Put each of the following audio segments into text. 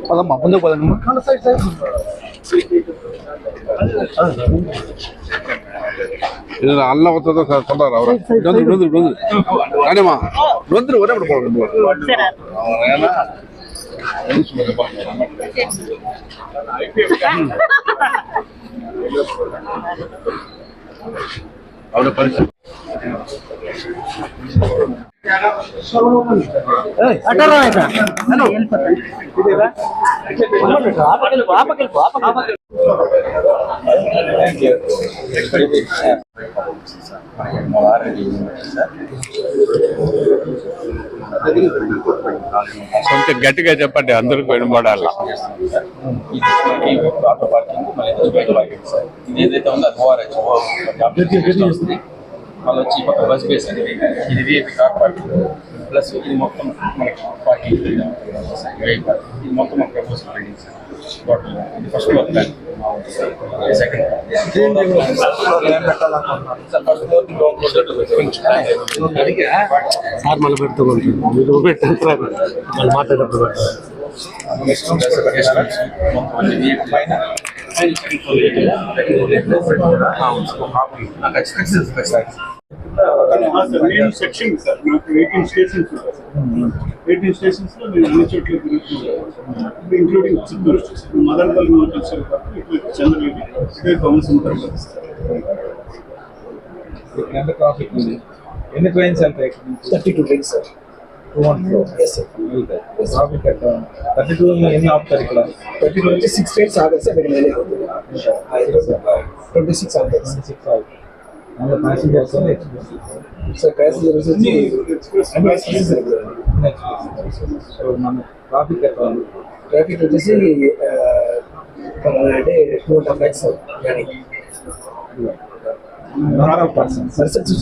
పదమ్మా ముందుకు పదమ్మా. இது நல்லா ஒருத்தர் தான் சொல்றாரு அவரை காணியம்மா நொந்துரு ஒரே போகணும் அவரை பரிசு కొంచెం గట్టిగా చెప్పండి అందరికి వినబడాలి. ఆటో పార్కింగ్ మళ్ళీ బయట పార్కింగ్ సార్ ఇది ఏదైతే ఉందో అది ఓఆర్హెచ్ వస్తుంది. మళ్ళీ వచ్చి బస్ బేస్ అనేది ఇది విఐపి కార్ పార్కింగ్ ప్లస్ ఇది మొత్తం మనకి పార్కింగ్ ఇది మొత్తం ఒక ప్రపోజల్ బిల్డింగ్ సార్. టోటల్ ఇది first floor plan second first floor sir మళ్ళీ పెడుతూ మీరు పెట్టారు మళ్ళీ మాట్లాడేటప్పుడు మెయిన్ సెక్షన్ సార్ నాకు 18 స్టేషన్స్ ఉంటాయి సార్. 18 స్టేషన్స్ లో నేను అన్ని చోట్ల తిరుగుతున్నాను, ఇంక్లూడింగ్ చిత్తూరు స్టేషన్, మదనపల్లి వచ్చారు కాబట్టి ఇటు చంద్రగిరి ఇటు కౌన్సిల్ సార్. ట్రాఫిక్ ఉంది. ఎన్ని ట్రైన్స్ వెళ్తాయి? 32 ట్రైన్స్ సార్. 32 ఎన్ని ఆపుతారు ఇక్కడ? 32 నుంచి 6 ట్రైన్స్ ఆగాలి సార్. 26 ఆగాలి అందులో ప్యాసింజర్స్ సార్. ప్యాసింజర్స్ వచ్చి మన ట్రాఫిక్ ఎట్లా? ట్రాఫిక్ వచ్చేసి అంటే 2.5 lakhs సార్. కానీ persons 3,000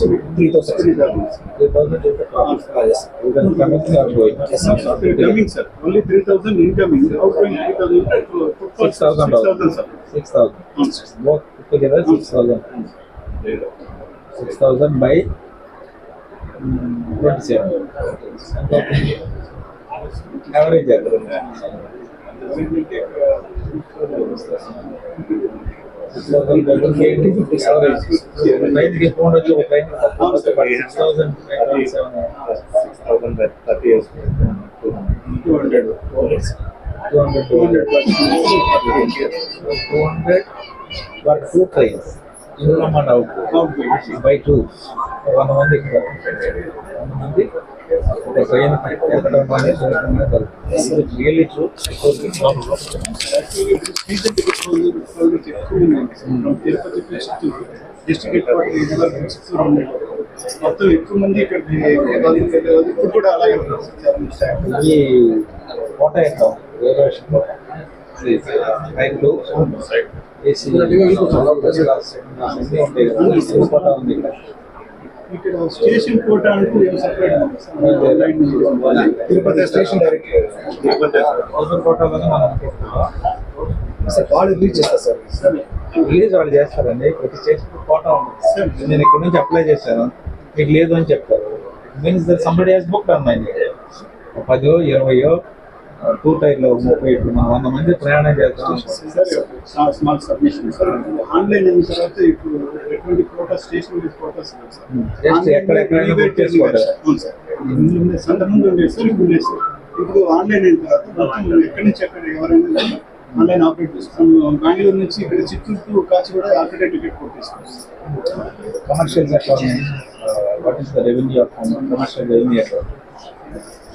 coming sir. Only 3,000 incoming. Outgoing 3,000. 6,000 sir. 6,000. Both put together 6,000. 6,000 by 27. Average but 2 trains. Inland and out by 2. 1 month ఇక్కడ 1 month ఒక ట్రైన్ ఎక్కడం అనేది రియల్లీ ట్రూ. డిస్ట్రిక్ట్ మొత్తం ఎక్కువ మంది ఇక్కడ ఇప్పుడు కూడా అలాగే ఉన్నారు. ఈ కోట ఎక్కడ రైలు ఏసీ కోట ఉంది ఇక్కడ. ఇక్కడ స్టేషన్ కోట అంటూ తిరుపతి స్టేషన్ డైరెక్ట్ కోటలోనే మనం సార్ వాళ్ళు రిలీజ్ చేస్తారు సార్. రిలీజ్ వాళ్ళు చేస్తారండి. ప్రతి స్టేషన్ కోట ఉంది. నేను ఇక్కడ నుంచి అప్లై చేశాను, మీకు లేదు అని చెప్తారు. Means that somebody has booked on my 10 20 2 టైర్లో 30 100 మంది ప్రయాణం చేస్తాం. Small submission sir. ఆన్లైన్ అయిన తర్వాత ఇప్పుడు ఎటువంటి కోటా స్టేషన్ కోటాస్ జస్ట్ ఎక్కడెక్కడైనా బుక్ చేసుకోవాలి. అంతకుముందు ఉండేది సార్, ఇప్పుడు లేదు సార్. ఇప్పుడు ఆన్లైన్ అయిన తర్వాత మొత్తం ఎక్కడి నుంచి ఎక్కడ ఎవరైనా ఆన్లైన్ ఆపరేట్ చేస్తాం. బెంగళూరు నుంచి ఇక్కడ Chittoor to Kacheguda alternate ticket కొట్టేస్తాం. కమర్షియల్స్ ఎట్లా ఉన్నాయి? What is the revenue of commercial revenue ఎట్లా?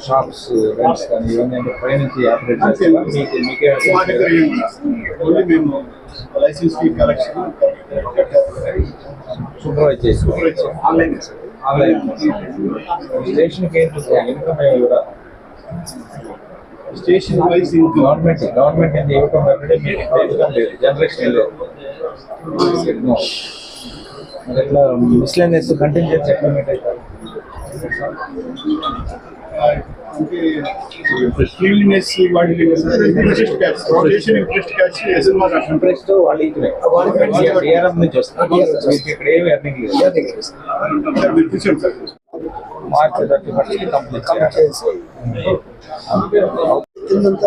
షాప్స్ రెంట్స్ కానీ ఇవన్నీ అంటే పై నుంచి ఆపరేట్ చేస్తారా? మీకే ఓన్లీ మేము లైసెన్స్ ఫీ కలెక్షన్ సూపర్వైజ్ చేసుకోవాలి. Online sir. ఆన్లైన్ స్టేషన్కి ఏంటి ఇన్కమ్ కూడా స్టేషన్ వైజ్ గవర్నమెంట్ ఏం ఇవ్వటం అంటే మీకు ఇన్కమ్ లేదు, జనరేషన్ లేదు. అట్లా మిస్లెనియస్ కంటిన్యూస్ ఎట్లా మీట్ అవుతారు? అంటే క్లీన్లీనెస్ వాటి interest cash station interest cash SMR interest వాళ్ళు డిఆర్ఎం నుంచి వస్తారు. మీకు ఇక్కడ ఏమి ఎర్నింగ్ లేదు. మార్చ్ 31st కంప్లీట్ చేసి ఉంటాయి.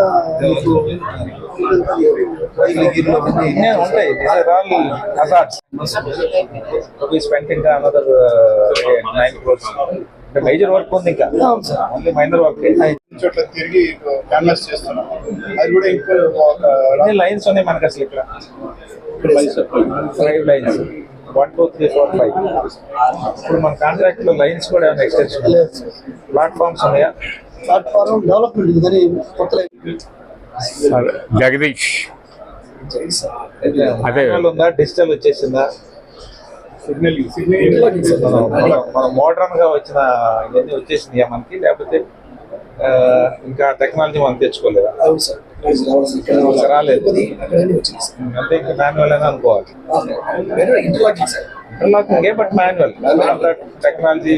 స్పెంట్ ఇంకా అనదర్ 9 crores. మేజర్ వర్క్ ఉంది, ఇంకా ఓన్లీ మైనర్ వర్క్. చోట్ల తిరిగి క్యాన్వాస్ చేస్తున్నాం. అది కూడా ఇంకా ఎన్ని లైన్స్ ఉన్నాయి మనకి అసలు ఇక్కడ? 5 లైన్స్, 1, 2, 3, 4, 5. ఇప్పుడు మన కాంట్రాక్ట్ లో లైన్స్ కూడా ఏమైనా ఎక్స్టెన్షన్, ప్లాట్ఫామ్స్ ఉన్నాయా? ప్లాట్ఫామ్ డెవలప్మెంట్ కానీ కొత్త జగదీష్ అదే ఉందా? డిజిటల్ వచ్చేసిందా? సిగ్నల్ మన మోడర్న్ గా వచ్చిన ఇవన్నీ వచ్చేసినాయా మనకి, లేకపోతే ఇంకా టెక్నాలజీ మనం తెచ్చుకోలేదా? రాలేదు అంటే ఇంకా మాన్యువల్ అని అనుకోవాలి. Interlocking but manual. Technology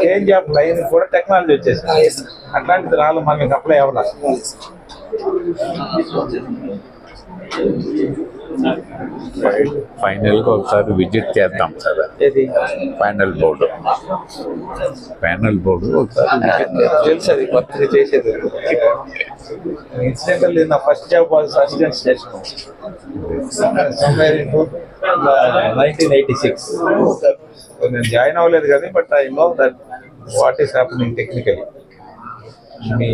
change of line కూడా టెక్నాలజీ వచ్చేసింది. అట్లాంటిది రాళ్ళు మనం ఇంకా అప్లై అవ్వాలి. ఫైనల్ గా ఒకసారి విజిట్ చేద్దాం సార్. ఏది ప్యానల్ బోర్డు ఒకసారి తెలుసు, అది కొత్తగా చేసేది. ఇన్సిడెంటల్ నా first job was assistant station somewhere in 1986. నేను జాయిన్ అవ్వలేదు కానీ but I know that what is happening technically. Me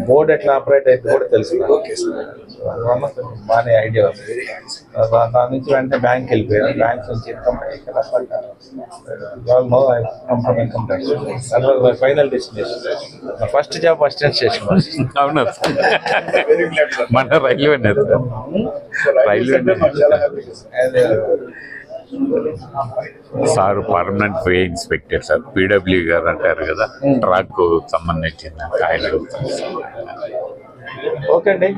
board ఎట్లా ఆపరేట్ అయితే కూడా తెలుసు. బాగానే ఐడియా ఉంది. దాని నుంచి వెంటనే బ్యాంక్ వెళ్ళిపోయాను. బ్యాంక్ నుంచి income final destination. First job assistant station. అవునా మన రైల్వే సార్ పర్మనెంట్ వే ఇన్స్పెక్టర్ సార్, పీడబ్ల్యూ గారు అంటారు కదా, ట్రాక్ సంబంధించిన ఆయన. ఓకే అండి,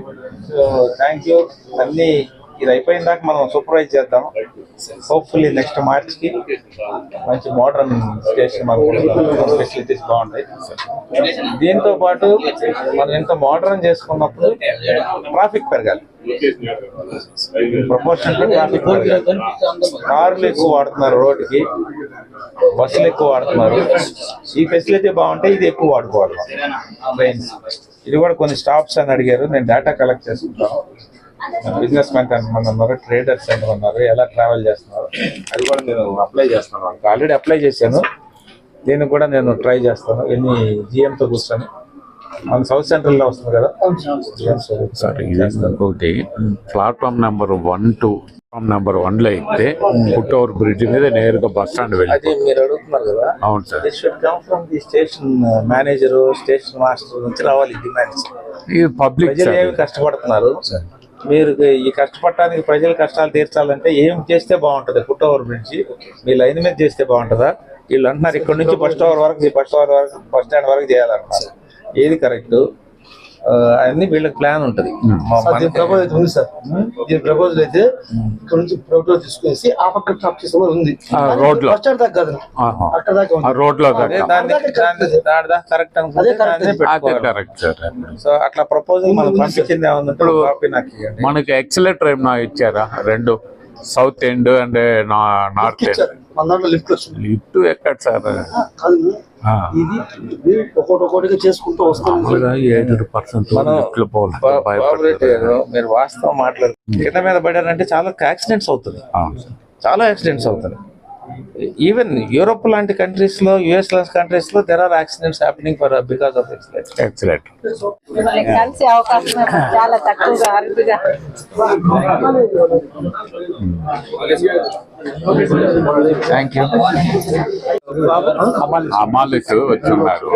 సో థ్యాంక్ యూ. అన్నీ ఇది అయిపోయిన దాకా మనం సూపర్వైజ్ చేద్దాం. హోప్ఫుల్లీ నెక్స్ట్ మార్చ్కి మంచి మోడర్న్ స్టేషన్ ఫెసిలిటీస్ బాగుంటాయి. దీంతో పాటు మనం ఎంత మోడర్న్ చేసుకున్నప్పుడు ట్రాఫిక్ పెరగాలి. ప్రపోర్షన్ ట్రాఫిక్ పెరగాలి. కార్లు ఎక్కువ వాడుతున్నారు, రోడ్డుకి బస్సులు ఎక్కువ వాడుతున్నారు. ఈ ఫెసిలిటీ బాగుంటే ఇది ఎక్కువ వాడుకోవాలి. ట్రైన్స్ ఇది కూడా కొన్ని స్టాప్స్ అని అడిగారు. నేను డేటా కలెక్ట్ చేసుకుంటాను. బిజినెస్ మ్యాన్ ఎంతమంది ఉన్నారు, ట్రేడర్స్ ఎంతమంది ఉన్నారు, ఎలా ట్రావెల్ చేస్తున్నారు, అది కూడా నేను అప్లై చేస్తాను. ఆల్రెడీ అప్లై చేశాను. దీన్ని కూడా నేను ట్రై చేస్తాను. ఎన్ని జిఎంతో కూర్చొని మన సౌత్ సెంట్రల్ లో వస్తుంది కదా సార్. ఇది ఇంకొకటి, platform number 1 to platform number 1లో అయితే ఫుట్ ఓవర్ బ్రిడ్జ్ మీద నేరుగా బస్ స్టాండ్ వెళ్ళి. అది మీరు అడుగుతున్నారు కదా. అవును sir. This should come from the station manager, station master నుంచి రావాలి. డిమాండ్స్ ఇది పబ్లిక్ ప్రజలు ఏమి కష్టపడుతున్నారు, మీరు ఈ కష్టపడటానికి ప్రజల కష్టాలు తీర్చాలంటే ఏం చేస్తే బాగుంటుంది? ఫుట్ ఓవర్ బ్రిడ్జ్ మీ లైన్ మీద చేస్తే బాగుంటుందా? వీళ్ళు అంటున్నారు ఇక్కడ నుంచి బస్ స్టాండ్ వరకు బస్ స్టాండ్ వరకు చేయాలంటున్నారు. ఏది కరెక్ట్? అన్ని వీళ్ళకి ప్లాన్ ఉంటుంది. ప్రపోజల్ ఉంది సార్. దీని ప్రపోజల్ అయితే ఇక్కడ నుంచి ప్రపోజల్ తీసుకునేసి ఆ పక్క టాప్ చేసే ఉంది రోడ్ లో బస్ స్టాండ్ దాకా కాదు, అక్కడ దాకా ఉంది. రోడ్ లో కరెక్ట్ కరెక్ట్ సార్. సో అట్లా ప్రపోజల్ మనం పంపించింది ఏమన్నా కాపీ నాకు ఇవ్వండి. మనకి ఎక్సలేటర్ ఏమన్నా ఇచ్చారా? 2 south end and north end. మన దాంట్లో లిఫ్ట్ వస్తుంది. లిఫ్ట్ ఎక్కడ సార్? కాదు, ఇది ఒక్కొక్కటిగా చేసుకుంటూ వస్తాం. 8% మీరు వాస్తవం మాట్లాడు. కింద మీద పడారంటే చాలా యాక్సిడెంట్స్ అవుతుంది. చాలా యాక్సిడెంట్స్ అవుతుంది. ఈవెన్ యూరోప్ లాంటి కంట్రీస్ లో, యుఎస్ లాంటి కంట్రీస్ లో there are accidents happening for because of excellent. కలిసే అవకాశం చాలా తక్కువగా అరుదుగా. Thank you. అమాలిస్ వచ్చున్నారు.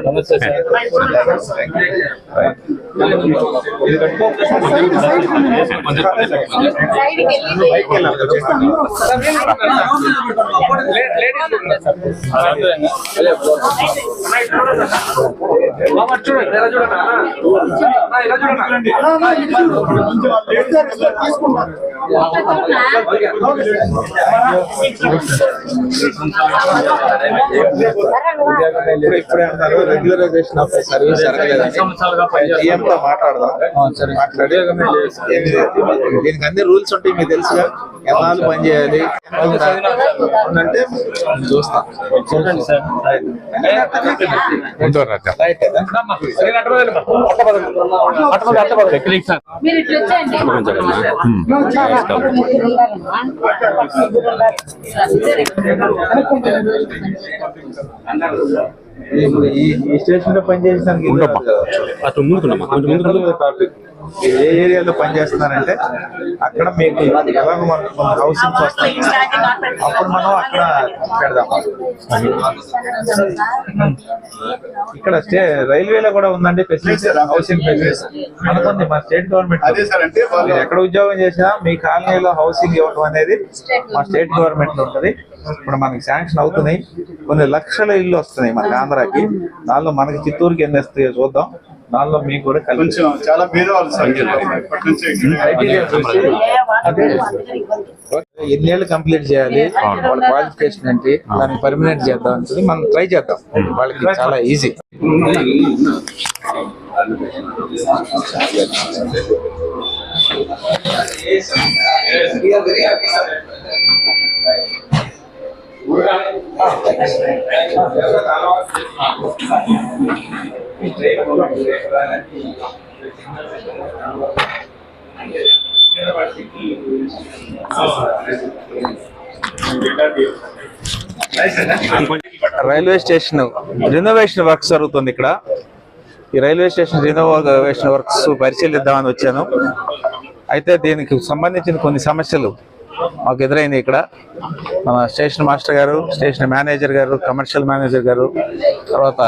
నమస్తే సార్. ఇప్పుడే అన్నారు రెగ్యులరైజేషన్ ఆఫ్ సర్వీస్ జరగలేదని మాట్లాడదాం. మాట్లాడి దీనికి అన్ని రూల్స్ ఉంటాయి మీకు తెలుసుగా, ఎన్నాళ్ళు పని చేయాలి అంటే చూస్తాం. మీరు ఇట్లా ఇప్పుడు ఈ స్టేషన్ లో పనిచేయడానికి టాపిక్ మీరు ఏ ఏరియాలో పనిచేస్తున్నారంటే అక్కడ మీకు ఎలాగో మన హౌసింగ్స్ వస్తాయి, అప్పుడు మనం అక్కడ పెడదాం. ఇక్కడ రైల్వేలో కూడా ఉందండి ఫెసిలిటీ, హౌసింగ్ ఫెసిలిటీ మనకుంది. మన స్టేట్ గవర్నమెంట్ అదే సార్, అంటే మీరు ఎక్కడ ఉద్యోగం చేసినా మీ కాలనీలో హౌసింగ్ ఇవ్వడం అనేది మా స్టేట్ గవర్నమెంట్ ఉంటుంది. ఇప్పుడు మనకి శాంక్షన్ అవుతున్నాయి, కొన్ని లక్షల ఇల్లు వస్తున్నాయి మనకి ఆంధ్రాకి. దానిలో మనకి చిత్తూరుకి ఎన్ని వస్తాయో చూద్దాం, దానిలో మీకు కూడా కొంచెం చాలా భేదవాళ్ళు సార్ ఇప్పటి నుంచి. ఎన్నేళ్ళు కంప్లీట్ చేయాలి, వాళ్ళ క్వాలిఫికేషన్ ఏంటి, దాన్ని పర్మనెంట్ చేద్దాం అంటే మనం ట్రై చేద్దాం. వాళ్ళకి చాలా easy. Railway station renovation works జరుగుతుంది ఇక్కడ. ఈ రైల్వే స్టేషన్ రినోవేషన్ వర్క్స్ పరిశీలిద్దామని వచ్చాను. అయితే దీనికి సంబంధించిన కొన్ని సమస్యలు మాకు ఎదురైంది. ఇక్కడ మన స్టేషన్ మాస్టర్ గారు, స్టేషన్ మేనేజర్ గారు, కమర్షియల్ మేనేజర్ గారు, తర్వాత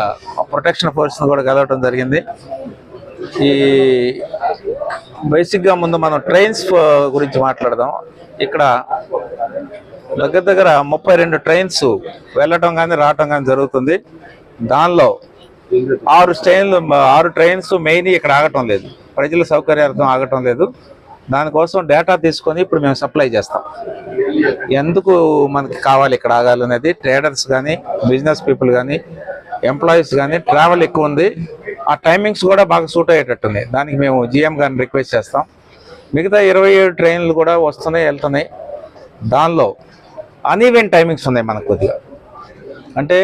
ప్రొటెక్షన్ ఫోర్స్ని కూడా కలవటం జరిగింది. ఈ బేసిక్గా ముందు మనం ట్రైన్స్ గురించి మాట్లాడదాం. ఇక్కడ దగ్గర 32 ట్రైన్స్ వెళ్ళటం కానీ రావటం కానీ జరుగుతుంది. దానిలో 6 ట్రైన్స్ మెయిన్ ఇక్కడ ఆగటం లేదు, ప్రజల సౌకర్యార్థం ఆగటం లేదు. దానికోసం డేటా తీసుకొని ఇప్పుడు మేము సప్లై చేస్తాం. ఎందుకు మనకి కావాలి ఇక్కడ ఆగాలనేది ట్రేడర్స్ కానీ, బిజినెస్ పీపుల్ కానీ, ఎంప్లాయీస్ కానీ ట్రావెల్ ఎక్కువ ఉంది. ఆ టైమింగ్స్ కూడా బాగా సూట్ అయ్యేటట్టుంది. దానికి మేము జిఎం గారిని రిక్వెస్ట్ చేస్తాం. మిగతా 27 ట్రైన్లు కూడా వస్తున్నాయి, వెళ్తున్నాయి. దానిలో అన్ఈవెన్ టైమింగ్స్ ఉన్నాయి మనకు కొద్దిగా. అంటే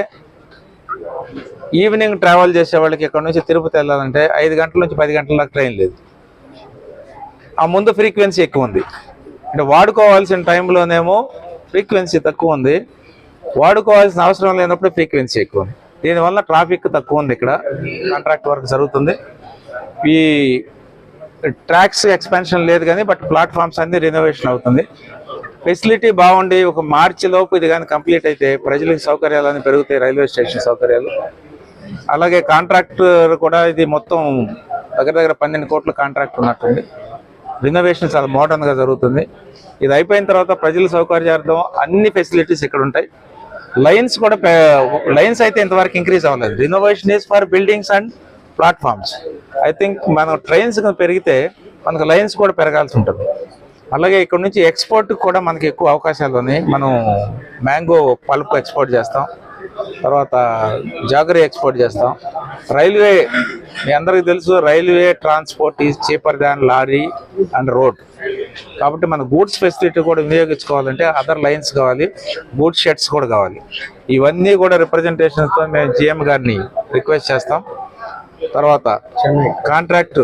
ఈవినింగ్ ట్రావెల్ చేసే వాళ్ళకి ఇక్కడ నుంచి తిరుపతి వెళ్ళాలంటే 5 గంటల నుంచి 10 గంటల దాకా ట్రైన్ లేదు. ఆ ముందు ఫ్రీక్వెన్సీ ఎక్కువ ఉంది. అంటే వాడుకోవాల్సిన టైంలోనేమో ఫ్రీక్వెన్సీ తక్కువ ఉంది, వాడుకోవాల్సిన అవసరం లేనప్పుడు ఫ్రీక్వెన్సీ ఎక్కువ ఉంది. దీనివల్ల ట్రాఫిక్ తక్కువ ఉంది. ఇక్కడ కాంట్రాక్ట్ వర్క్ జరుగుతుంది. ఈ ట్రాక్స్ ఎక్స్పాన్షన్ లేదు కానీ బట్ ప్లాట్ఫామ్స్ అన్ని రెనోవేషన్ అవుతుంది. ఫెసిలిటీ బాగుండి ఒక మార్చి లోపు ఇది కానీ కంప్లీట్ అయితే ప్రజలకు సౌకర్యాలు పెరుగుతాయి, రైల్వే స్టేషన్ సౌకర్యాలు. అలాగే కాంట్రాక్టర్ కూడా ఇది మొత్తం దగ్గర 12 కోట్ల కాంట్రాక్ట్ ఉన్నట్టుంది. రినోవేషన్ చాలా మోడర్న్గా జరుగుతుంది. ఇది అయిపోయిన తర్వాత ప్రజల సౌకర్యార్థం అన్ని ఫెసిలిటీస్ ఇక్కడ ఉంటాయి. లైన్స్ కూడా లైన్స్ అయితే ఇంతవరకు ఇంక్రీజ్ అవ్వలేదు. Renovation is for buildings and platforms. I think మనం ట్రైన్స్ పెరిగితే మనకు లైన్స్ కూడా పెరగాల్సి ఉంటుంది. అలాగే ఇక్కడ నుంచి ఎక్స్పోర్ట్ కూడా మనకి ఎక్కువ అవకాశాలు ఉన్నాయి. మనం మ్యాంగో పల్ప్ ఎక్స్పోర్ట్ చేస్తాం, తర్వాత జాగరీ ఎక్స్పోర్ట్ చేస్తాం. రైల్వే మీ అందరికీ తెలుసు, railway transport is cheaper than lorry and road. కాబట్టి మన గూడ్స్ ఫెసిలిటీ కూడా వినియోగించుకోవాలంటే అదర్ లైన్స్ కావాలి, గూడ్స్ షెడ్స్ కూడా కావాలి. ఇవన్నీ కూడా రిప్రజెంటేషన్స్తో మేము జిఎం గారిని రిక్వెస్ట్ చేస్తాం. తర్వాత కాంట్రాక్ట్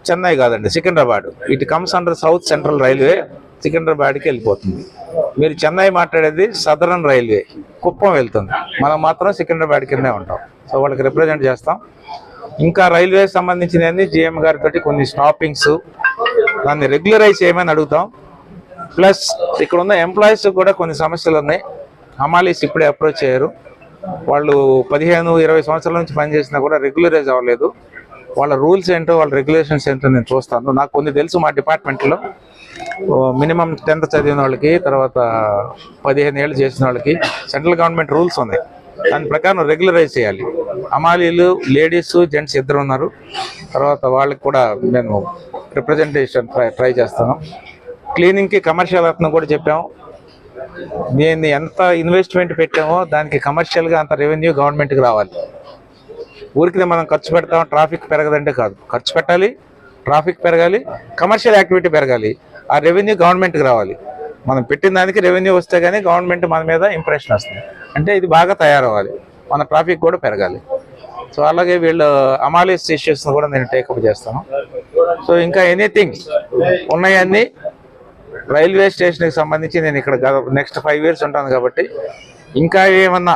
చెన్నై కాదండి, Secunderabad. It comes under south central railway, సికింద్రాబాద్కి వెళ్ళిపోతుంది. మీరు చెన్నై మాట్లాడేది సదరన్ రైల్వే, కుప్పం వెళ్తుంది. మనం మాత్రం సికింద్రాబాద్ కిందే ఉంటాం. సో వాళ్ళకి రిప్రజెంట్ చేస్తాం. ఇంకా రైల్వే సంబంధించినవన్నీ జిఎం గారితో కొన్ని స్టాపింగ్స్ దాన్ని రెగ్యులరైజ్ చేయమని అడుగుతాం. ప్లస్ ఇక్కడ ఉన్న ఎంప్లాయీస్ కూడా కొన్ని సమస్యలు ఉన్నాయి. హమాలీస్ ఇప్పుడే అప్రోచ్ అయ్యారు. వాళ్ళు 15-20 సంవత్సరాల నుంచి పనిచేసినా కూడా రెగ్యులరైజ్ అవ్వలేదు. వాళ్ళ రూల్స్ ఏంటో వాళ్ళ రెగ్యులేషన్స్ ఏంటో నేను చూస్తాను. నాకు కొన్ని తెలుసు మా డిపార్ట్మెంట్లో మినిమం 10th చదివిన వాళ్ళకి, తర్వాత 15 ఏళ్ళు చేసిన వాళ్ళకి సెంట్రల్ గవర్నమెంట్ రూల్స్ ఉన్నాయి. దాని ప్రకారం రెగ్యులరైజ్ చేయాలి. హమాలీలు లేడీస్ జెంట్స్ ఇద్దరు ఉన్నారు. తర్వాత వాళ్ళకి కూడా నేను రిప్రజెంటేషన్ ట్రై చేస్తాను. క్లీనింగ్కి కమర్షియల్ అతను కూడా చెప్పాము. నేను ఎంత ఇన్వెస్ట్మెంట్ పెట్టామో దానికి కమర్షియల్గా అంత రెవెన్యూ గవర్నమెంట్కి రావాలి. ఊరికి మనం ఖర్చు పెడతాం, ట్రాఫిక్ పెరగదంటే కాదు. ఖర్చు పెట్టాలి, ట్రాఫిక్ పెరగాలి, కమర్షియల్ యాక్టివిటీ పెరగాలి. ఆ రెవెన్యూ గవర్నమెంట్కి రావాలి. మనం పెట్టిన దానికి రెవెన్యూ వస్తే కానీ గవర్నమెంట్ మన మీద ఇంప్రెషన్ వస్తుంది. అంటే ఇది బాగా తయారవ్వాలి, మన ట్రాఫిక్ కూడా పెరగాలి. సో అలాగే వీళ్ళు అమాలీస్ ఇష్యూస్ని కూడా నేను టేకప్ చేస్తాను. సో ఇంకా ఎనీథింగ్ ఉన్నాయన్నీ రైల్వే స్టేషన్కి సంబంధించి నేను ఇక్కడ నెక్స్ట్ 5 years ఉంటాను కాబట్టి ఇంకా ఏమన్నా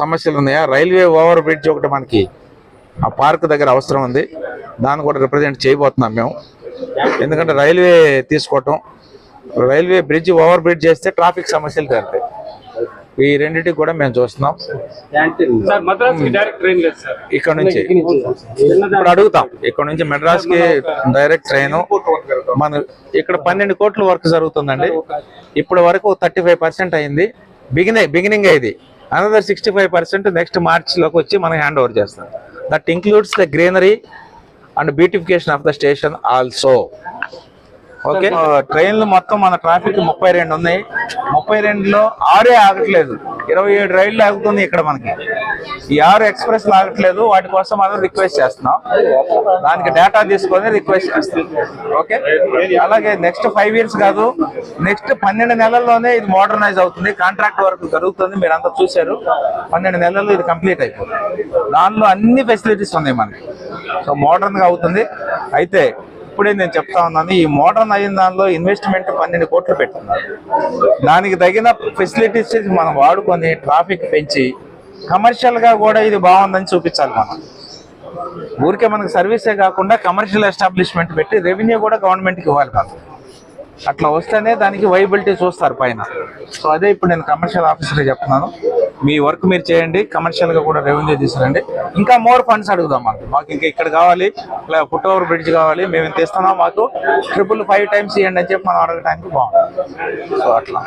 సమస్యలు ఉన్నాయా? రైల్వే ఓవర్ బ్రిడ్జ్ ఒకటి మనకి ఆ పార్క్ దగ్గర అవసరం ఉంది. దాన్ని కూడా రిప్రజెంట్ చేయబోతున్నాం మేము. ఎందుకంటే రైల్వే తీసుకోవటం, రైల్వే బ్రిడ్జ్ ఓవర్ బ్రిడ్జ్ చేస్తే ట్రాఫిక్ సమస్యలు కలుగుతాయి. ఈ రెండింటికి కూడా మేము చూస్తున్నాం. సార్ మద్రాస్కి డైరెక్ట్ ట్రైన్ లేదు సార్. ఇక్కడ నుంచి ఇప్పుడు అడుగుతాం. ఇక్కడ నుంచి మెడ్రాస్కి డైరెక్ట్ ట్రైన్. మన ఇక్కడ 12 కోట్ల వర్క్ జరుగుతుందండి. ఇప్పటి వరకు 35% అయింది. బిగినింగ్ అయింది. అనదర్ 65% నెక్స్ట్ మార్చ్లోకి వచ్చి మనం హ్యాండ్ ఓవర్ చేస్తాం. That includes the greenery and beautification of the station also. Okay, ట్రైన్లు మొత్తం మన ట్రాఫిక్ 32 ఉన్నాయి. 32లో 6 ఆగట్లేదు. 27 రైళ్లు ఆగుతుంది ఇక్కడ మనకి. ఈ 6 ఎక్స్ప్రెస్లు ఆగట్లేదు. వాటి కోసం మనం రిక్వెస్ట్ చేస్తున్నాం. దానికి డేటా తీసుకొని రిక్వెస్ట్ చేస్తాం. ఓకే, అలాగే నెక్స్ట్ 5 years కాదు, నెక్స్ట్ 12 నెలల్లోనే ఇది మోడర్నైజ్ అవుతుంది. కాంట్రాక్ట్ వర్క్ జరుగుతుంది, మీరు అంతా చూశారు. 12 నెలల్లో ఇది కంప్లీట్ అయిపోతుంది. దానిలో అన్ని ఫెసిలిటీస్ ఉన్నాయి మనకి. సో మోడర్న్గా అవుతుంది. అయితే ఇప్పుడే నేను చెప్తా ఉన్నాను, ఈ మోడర్న్ అయిన దానిలో ఇన్వెస్ట్మెంట్ 12 కోట్లు పెట్టుకున్నారు. దానికి తగిన ఫెసిలిటీస్ మనం వాడుకొని ట్రాఫిక్ పెంచి కమర్షియల్గా కూడా ఇది బాగుందని చూపించాలి. మనం ఊరికే మనకు సర్వీసే కాకుండా కమర్షియల్ ఎస్టాబ్లిష్మెంట్ పెట్టి రెవెన్యూ కూడా గవర్నమెంట్కి ఇవ్వాలి మనం. అట్లా వస్తేనే దానికి వైబిలిటీ చూస్తారు పైన. సో అదే ఇప్పుడు నేను కమర్షియల్ ఆఫీసర్గా చెప్తున్నాను. మీ వర్క్ మీరు చేయండి, కమర్షియల్గా కూడా రెవెన్యూ తీసుకురండి. ఇంకా మోర్ ఫండ్స్ అడుగుదాం. మాకు ఇంకా ఇక్కడ కావాలి, ఫుట్ ఓవర్ బ్రిడ్జ్ కావాలి, మేము ఇంత ఇస్తున్నాం, మాకు 555 times ఇవ్వండి అని చెప్పి మనం అడగడానికి బాగుంటుంది. సో అట్లా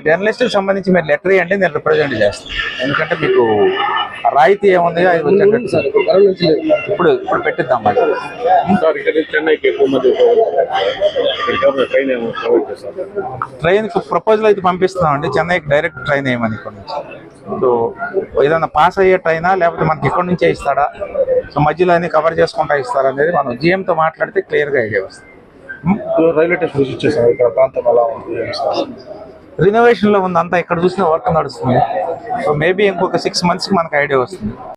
జర్నలిస్ట్కి సంబంధించి మీరు లెటర్ ఇవ్వండి, నేను రిప్రజెంట్ చేస్తాను. ఎందుకంటే మీకు రాయితీ ఏముంది అది వచ్చేటట్టు ఇప్పుడు పెట్టిద్దాం. మరి సార్ ఇక్కడ చెన్నైకి ఎక్కువ మంది ట్రైన్ ప్రపోజల్ అయితే పంపిస్తున్నామండి. చెన్నైకి డైరెక్ట్ ట్రైన్ వేయమని ఇక్కడ నుంచి. సో ఏదైనా పాస్ అయ్యే ట్రైనా లేకపోతే మనకి ఎక్కడి నుంచే ఇస్తాడా, సో మధ్యలో అన్ని కవర్ చేసుకుంటా ఇస్తారా అనేది మనం GMతో మాట్లాడితే క్లియర్గా ఐడియా వస్తుంది. రైల్వే స్టేషన్ విజిట్ చేసాం. ఇక్కడ ప్రాంతం ఎలా ఉంది? రినోవేషన్లో ఉంది అంతా. ఇక్కడ చూసిన వర్క్ నడుస్తుంది. సో మేబీ ఇంకొక 6 monthsకి మనకు ఐడియా వస్తుంది.